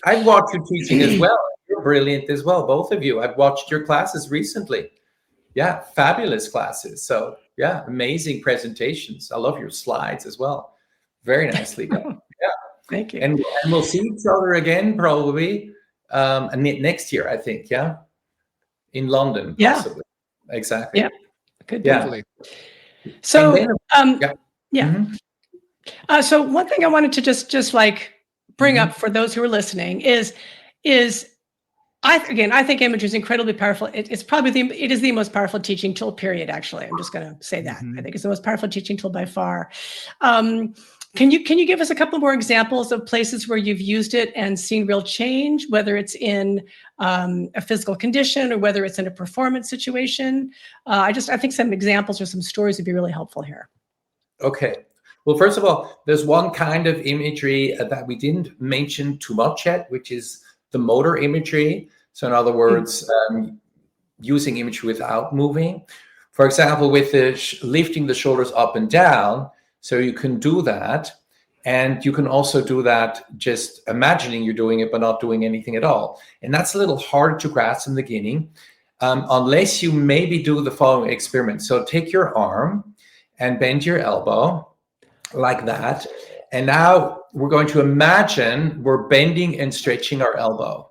I've watched you teaching as well. You're brilliant as well, both of you. I've watched your classes recently. Yeah, fabulous classes. So yeah, amazing presentations. I love your slides as well. Very nicely done. Yeah. Thank you. And we'll see each other again probably next year, I think. Yeah. In London, possibly. Yeah. Exactly. Yeah. Good. Hopefully. So, yeah. Mm-hmm. So one thing I wanted to just like bring up for those who are listening is I think imagery is incredibly powerful. It is the most powerful teaching tool, period. Actually, I'm just going to say that. I think it's the most powerful teaching tool by far. Can you give us a couple more examples of places where you've used it and seen real change, whether it's in a physical condition or whether it's in a performance situation? I think some examples or some stories would be really helpful here. Okay. Well, first of all, there's one kind of imagery that we didn't mention too much yet, which is the motor imagery. So in other words, using imagery without moving. For example, with lifting the shoulders up and down. So you can do that. And you can also do that just imagining you're doing it, but not doing anything at all. And that's a little hard to grasp in the beginning, unless you maybe do the following experiment. So take your arm and bend your elbow like that. And now we're going to imagine we're bending and stretching our elbow.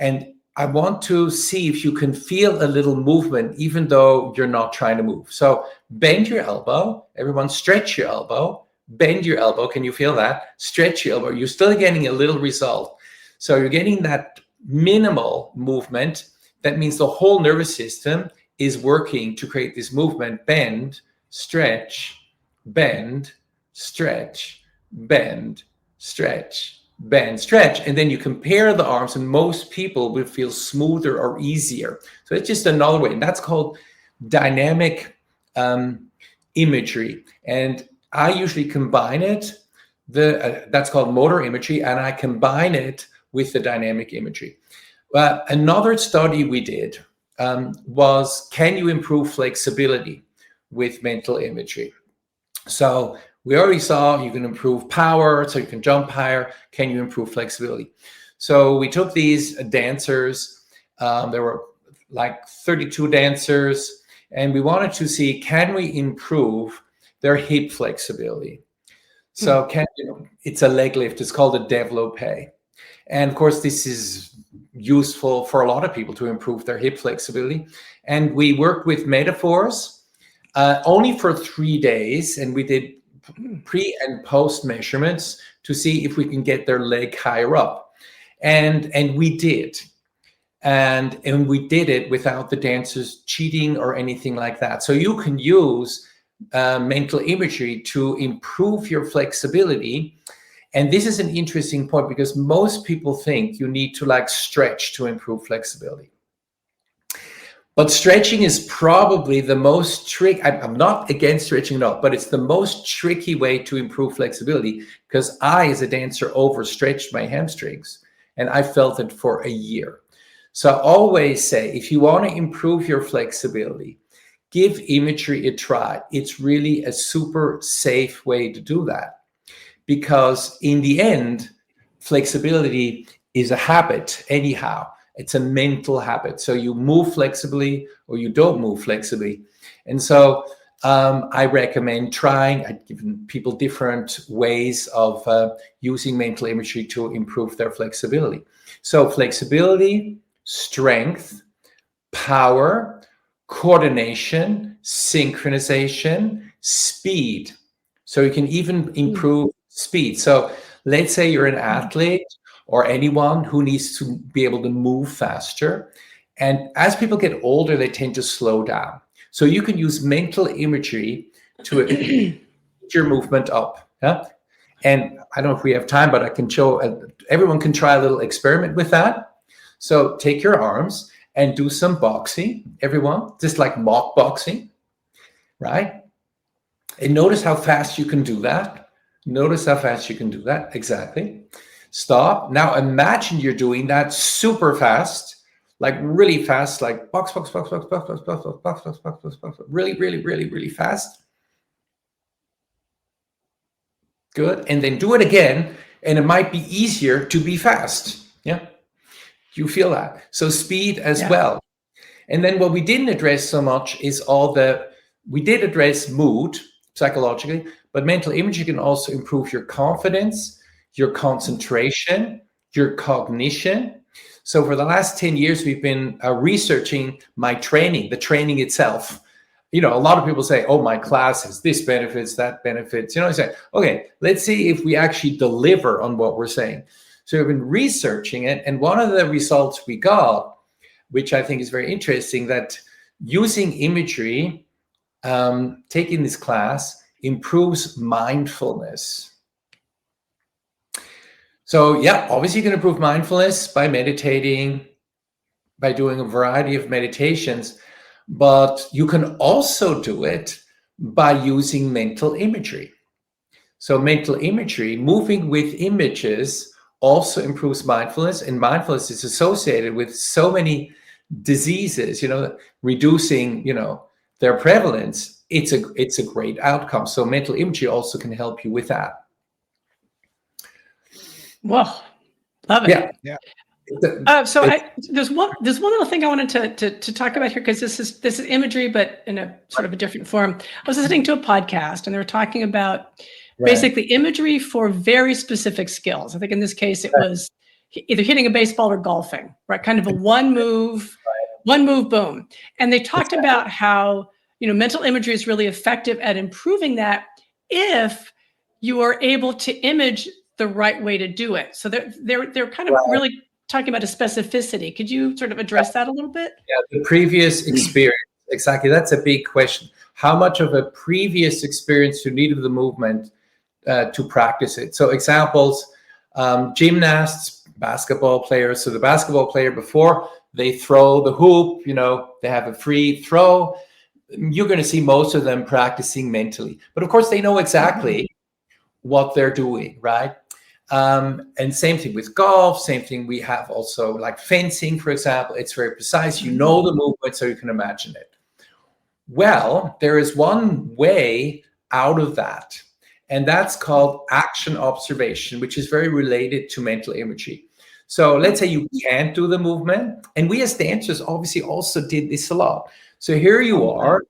And I want to see if you can feel a little movement, even though you're not trying to move. So bend your elbow. Everyone stretch your elbow. Bend your elbow. Can you feel that? Stretch your elbow. You're still getting a little result. So you're getting that minimal movement. That means the whole nervous system is working to create this movement. Bend, stretch, bend, stretch, bend, stretch, bend, stretch. And then you compare the arms, and most people will feel smoother or easier. So it's just another way. And that's called dynamic imagery. And I usually combine it, that's called motor imagery, and I combine it with the dynamic imagery. Another study we did was, can you improve flexibility with mental imagery? So we already saw you can improve power, so you can jump higher. Can you improve flexibility? So we took these dancers, there were like 32 dancers, and we wanted to see, can we improve their hip flexibility? So it's a leg lift, it's called a développé. And of course, this is useful for a lot of people to improve their hip flexibility. And we worked with metaphors only for 3 days, and we did pre and post measurements to see if we can get their leg higher up. And we did. And we did it without the dancers cheating or anything like that. So you can use mental imagery to improve your flexibility. And this is an interesting point, because most people think you need to like stretch to improve flexibility. But stretching is probably the most tricky. I'm not against stretching at all, but it's the most tricky way to improve flexibility, because I, as a dancer, overstretched my hamstrings, and I felt it for a year. So I always say, if you want to improve your flexibility, give imagery a try. It's really a super safe way to do that, because in the end, flexibility is a habit anyhow. It's a mental habit. So you move flexibly or you don't move flexibly. And so I recommend trying. I've given people different ways of using mental imagery to improve their flexibility. So flexibility, strength, power, coordination, synchronization, speed. So you can even improve speed. So let's say you're an athlete, or anyone who needs to be able to move faster. And as people get older, they tend to slow down. So you can use mental imagery to get your movement up. Yeah. And I don't know if we have time, but I can show, everyone can try a little experiment with that. So take your arms and do some boxing, everyone, just like mock boxing, right? And notice how fast you can do that. Notice how fast you can do that. Exactly. Stop. Now imagine you're doing that super fast, like really fast, like box, box, box, box, box, box, box, box, box, box, box, box, box, really, really, really, really fast. Good. And then do it again, and it might be easier to be fast. Yeah. You feel that. So speed as well. And then what we didn't address so much is we did address mood psychologically, but mental imagery can also improve your confidence, your concentration, your cognition. So for the last 10 years, we've been researching my training, the training itself. You know, a lot of people say, oh, my class has this benefits, that benefits. You know, I say, okay, let's see if we actually deliver on what we're saying. So we've been researching it. And one of the results we got, which I think is very interesting, that using imagery, taking this class, improves mindfulness. So yeah, obviously you can improve mindfulness by meditating, by doing a variety of meditations, but you can also do it by using mental imagery. So mental imagery, moving with images, also improves mindfulness, and mindfulness is associated with so many diseases, you know, reducing, you know, their prevalence. It's a great outcome. So mental imagery also can help you with that. Well, love it. Yeah. There's one other thing I wanted to talk about here, because this is imagery, but in a sort of a different form. I was listening to a podcast, and they were talking about basically imagery for very specific skills. I think in this case it was either hitting a baseball or golfing, right? Kind of a one move, boom. And they talked about how, you know, mental imagery is really effective at improving that if you are able to image the right way to do it. So they're kind of really talking about a specificity. Could you sort of address that a little bit? Yeah, the previous experience. Exactly. That's a big question. How much of a previous experience you need of the movement to practice it? So examples, gymnasts, basketball players. So the basketball player, before they throw the hoop, you know, they have a free throw. You're going to see most of them practicing mentally. But of course, they know exactly what they're doing, right? And same thing with golf, same thing we have also like fencing, for example. It's very precise. You know the movement, so you can imagine it. Well, there is one way out of that, and that's called action observation, which is very related to mental imagery. So let's say you can't do the movement, and we as dancers obviously also did this a lot. So here you are,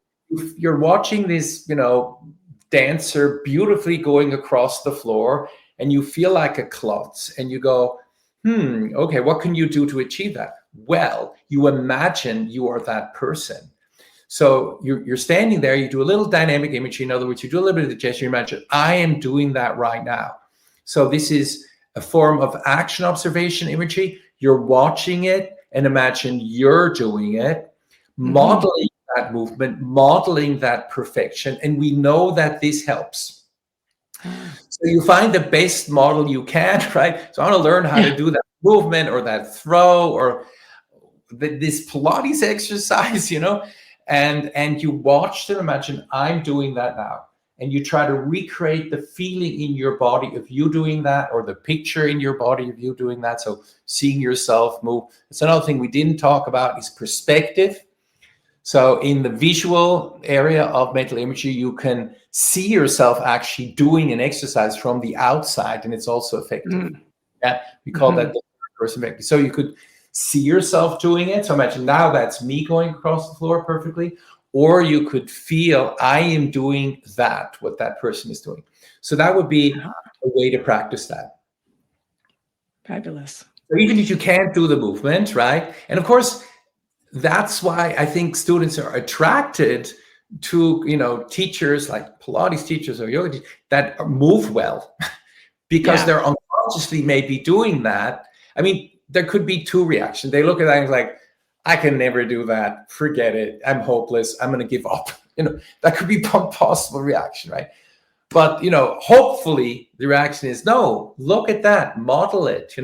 you're watching this, you know, dancer beautifully going across the floor, and you feel like a klutz, and you go, okay, what can you do to achieve that? Well, you imagine you are that person. So you're standing there, you do a little dynamic imagery. In other words, you do a little bit of the gesture, you imagine, I am doing that right now. So this is a form of action observation imagery. You're watching it and imagine you're doing it, modeling that movement, modeling that perfection. And we know that this helps. So you find the best model you can, right? So I want to learn how to do that movement or that throw or this Pilates exercise, you know, and you watch and imagine I'm doing that now. And you try to recreate the feeling in your body of you doing that, or the picture in your body of you doing that. So seeing yourself move. It's another thing we didn't talk about is perspective. So in the visual area of mental imagery, you can see yourself actually doing an exercise from the outside, and it's also effective. Yeah, we call that the perspective. So you could see yourself doing it. So imagine now that's me going across the floor perfectly. Or you could feel I am doing that, what that person is doing. So that would be a way to practice that. Fabulous. So even if you can't do the movement, right? And of course, that's why I think students are attracted to, you know, teachers like Pilates teachers or yoga teachers that move well because they're uncomfortable subconsciously may be doing that. I mean, there could be two reactions. They look at that and like, I can never do that. Forget it. I'm hopeless. I'm going to give up. That could be one possible reaction, right? But, hopefully the reaction is, no, look at that, model it,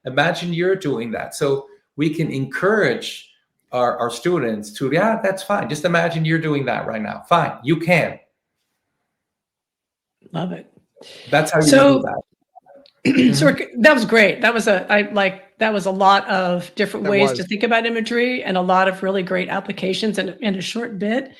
imagine you're doing that. So we can encourage our students to, yeah, that's fine. Just imagine you're doing that right now. Fine, you can. Love it. That's how you do that. So that was great. That was a lot of different ways to think about imagery and a lot of really great applications in a short bit.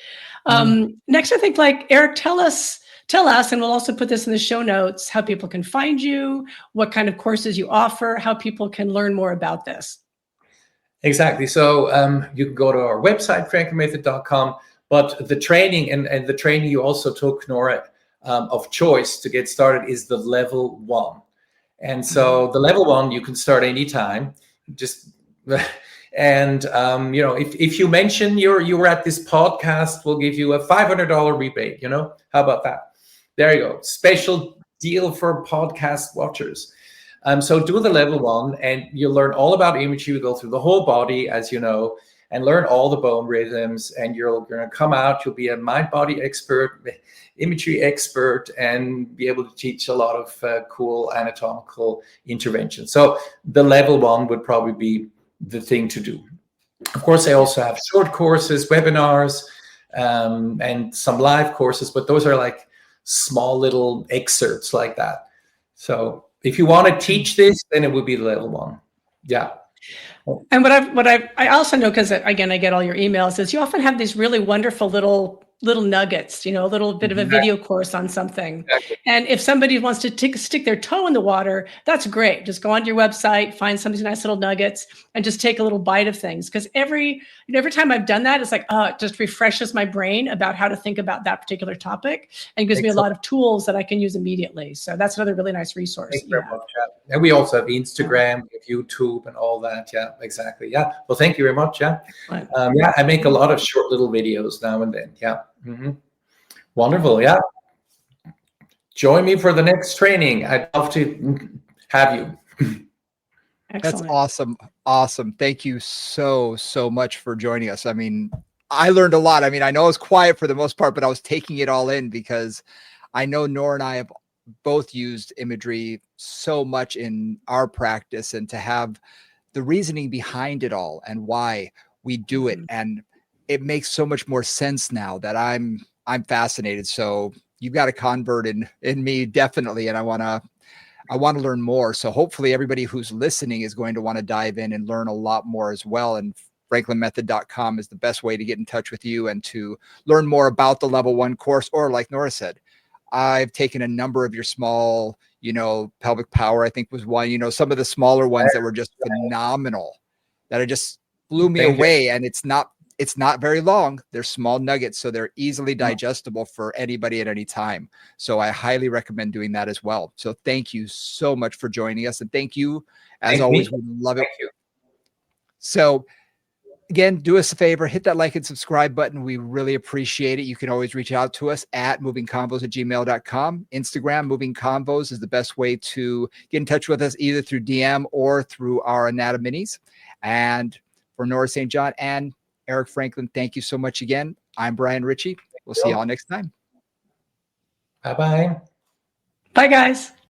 Next, I think Eric, tell us, and we'll also put this in the show notes, how people can find you, what kind of courses you offer, how people can learn more about this. Exactly. So you can go to our website, franklinmethod.com, but the training and the training you also took, Nora, of choice to get started is the level 1. And so the level 1, you can start anytime. And if you mention you were at this podcast, we'll give you a $500 rebate. How about that? There you go. Special deal for podcast watchers. So do the level 1, and you'll learn all about imagery. We go through the whole body, as you know, and learn all the bone rhythms. And you're going to come out. You'll be a mind-body expert, imagery expert, and be able to teach a lot of cool anatomical interventions. So the level 1 would probably be the thing to do. Of course, I also have short courses, webinars, and some live courses, but those are like small little excerpts like that. So if you want to teach this, then it would be the level 1. Yeah. And I also know, because again, I get all your emails, is you often have these really wonderful little nuggets, a little bit of a video course on something. Exactly. And if somebody wants to stick their toe in the water, that's great. Just go onto your website, find some of these nice little nuggets, and just take a little bite of things. Because every time I've done that, it's like, it just refreshes my brain about how to think about that particular topic, and gives me a lot of tools that I can use immediately. So that's another really nice resource. Thank you very much. Yeah. And we also have Instagram, we have YouTube, and all that. Yeah, exactly. Yeah. Well, thank you very much. Yeah. I make a lot of short little videos now and then. Yeah. Wonderful. Yeah. Join me for the next training. I'd love to have you. Excellent. That's awesome. Awesome. Thank you so much for joining us. I mean, I learned a lot. I mean, I know I was quiet for the most part, but I was taking it all in because I know Nora and I have both used imagery so much in our practice, and to have the reasoning behind it all and why we do it. And it makes so much more sense now that I'm fascinated. So you've got a convert in me, definitely. And I want to learn more. So hopefully everybody who's listening is going to want to dive in and learn a lot more as well. And franklinmethod.com is the best way to get in touch with you and to learn more about the level 1 course. Or like Nora said, I've taken a number of your small, pelvic power, I think was one, some of the smaller ones that were just phenomenal, that just blew me away. And it's not very long. They're small nuggets, so they're easily digestible for anybody at any time. So I highly recommend doing that as well. So thank you so much for joining us. And thank you, as always, we love it. Thank you. So again, do us a favor, hit that like and subscribe button. We really appreciate it. You can always reach out to us at movingconvos@gmail.com. Instagram, Moving Convos, is the best way to get in touch with us, either through DM or through our Anatominis. And for Nora St. John and Eric Franklin, thank you so much again. I'm Brian Ritchie. We'll see you all next time. Bye-bye. Bye, guys.